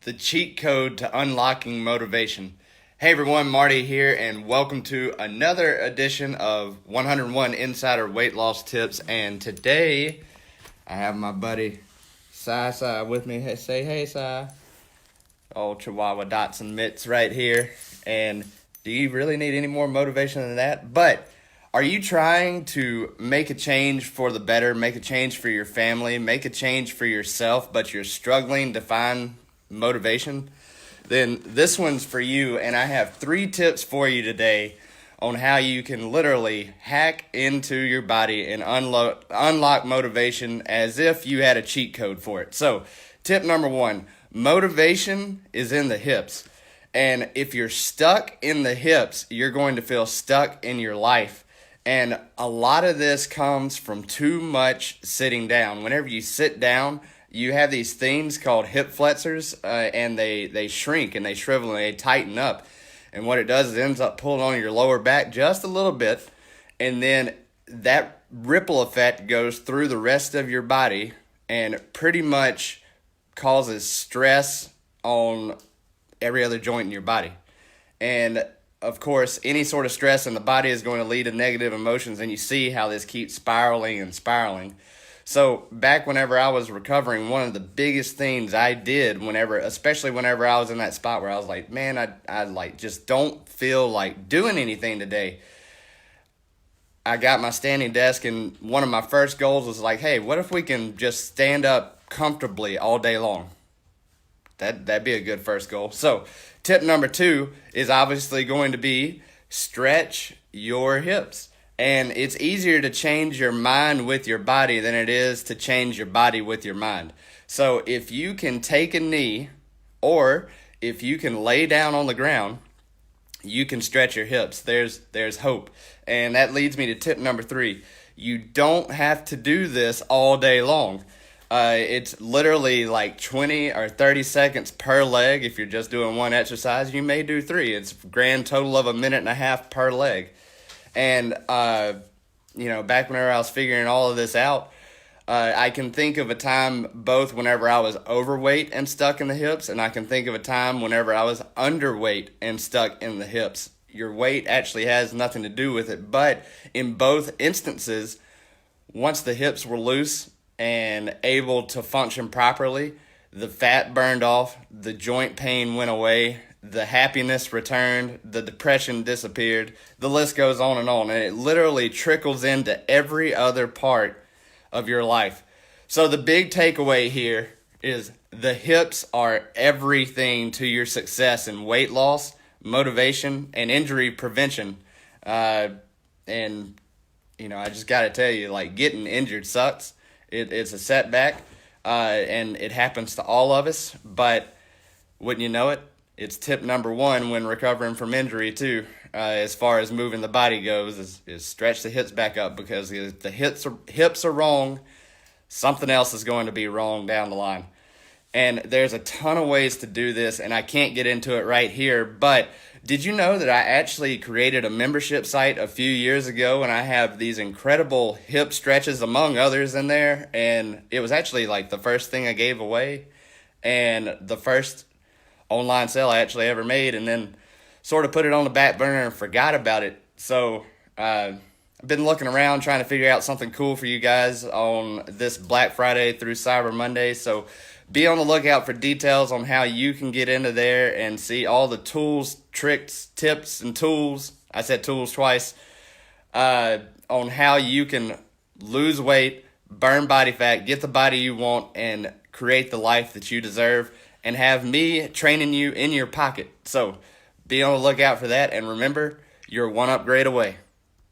the cheat code to unlocking motivation. Hey everyone, Marty here, and welcome to another edition of 101 Insider Weight Loss Tips. And today, I have my buddy Sai with me. Hey, say hey, Sai. Old Chihuahua Dots and Mitts right here. And do you really need any more motivation than that? But are you trying to make a change for the better, make a change for your family, make a change for yourself, but you're struggling to find motivation? Then this one's for you, and I have 3 tips for you today on how you can literally hack into your body and unlock motivation as if you had a cheat code for it. So, tip number 1, motivation is in the hips. And if you're stuck in the hips, you're going to feel stuck in your life. And a lot of this comes from too much sitting down. Whenever you sit down, you have these things called hip flexors, and they shrink and they shrivel and they tighten up. And what it does is it ends up pulling on your lower back just a little bit. And then that ripple effect goes through the rest of your body and pretty much causes stress on every other joint in your body. And of course, any sort of stress in the body is going to lead to negative emotions, and you see how this keeps spiraling and spiraling. So back whenever I was recovering, one of the biggest things I did especially whenever I was in that spot where I was like, man, I like just don't feel like doing anything today. I got my standing desk, and one of my first goals was like, hey, what if we can just stand up comfortably all day long? That'd be a good first goal. So tip number 2 is obviously going to be stretch your hips. And it's easier to change your mind with your body than it is to change your body with your mind. So if you can take a knee, or if you can lay down on the ground, you can stretch your hips. There's hope. And that leads me to tip number 3. You don't have to do this all day long. It's literally like 20 or 30 seconds per leg. If you're just doing one exercise, you may do 3. It's a grand total of 1.5 minutes per leg. And, back whenever I was figuring all of this out, I can think of a time both whenever I was overweight and stuck in the hips, and I can think of a time whenever I was underweight and stuck in the hips. Your weight actually has nothing to do with it, but in both instances, once the hips were loose and able to function properly, the fat burned off, the joint pain went away, the happiness returned, the depression disappeared, the list goes on, and it literally trickles into every other part of your life. So the big takeaway here is the hips are everything to your success in weight loss, motivation, and injury prevention. I just got to tell you, like, getting injured sucks. It's a setback, and it happens to all of us, but wouldn't you know it, it's tip number 1 when recovering from injury too, as far as moving the body goes, is stretch the hips back up, because if the hips are wrong, something else is going to be wrong down the line. And there's a ton of ways to do this, and I can't get into it right here, but did you know that I actually created a membership site a few years ago, and I have these incredible hip stretches among others in there, and it was actually like the first thing I gave away and the first online sale I actually ever made, and then sort of put it on the back burner and forgot about it. So I've been looking around trying to figure out something cool for you guys on this Black Friday through Cyber Monday. So be on the lookout for details on how you can get into there and see all the tools, tricks, tips, and tools. I said tools twice. On how you can lose weight, burn body fat, get the body you want, and create the life that you deserve, and have me training you in your pocket. So be on the lookout for that, and remember, you're one upgrade away.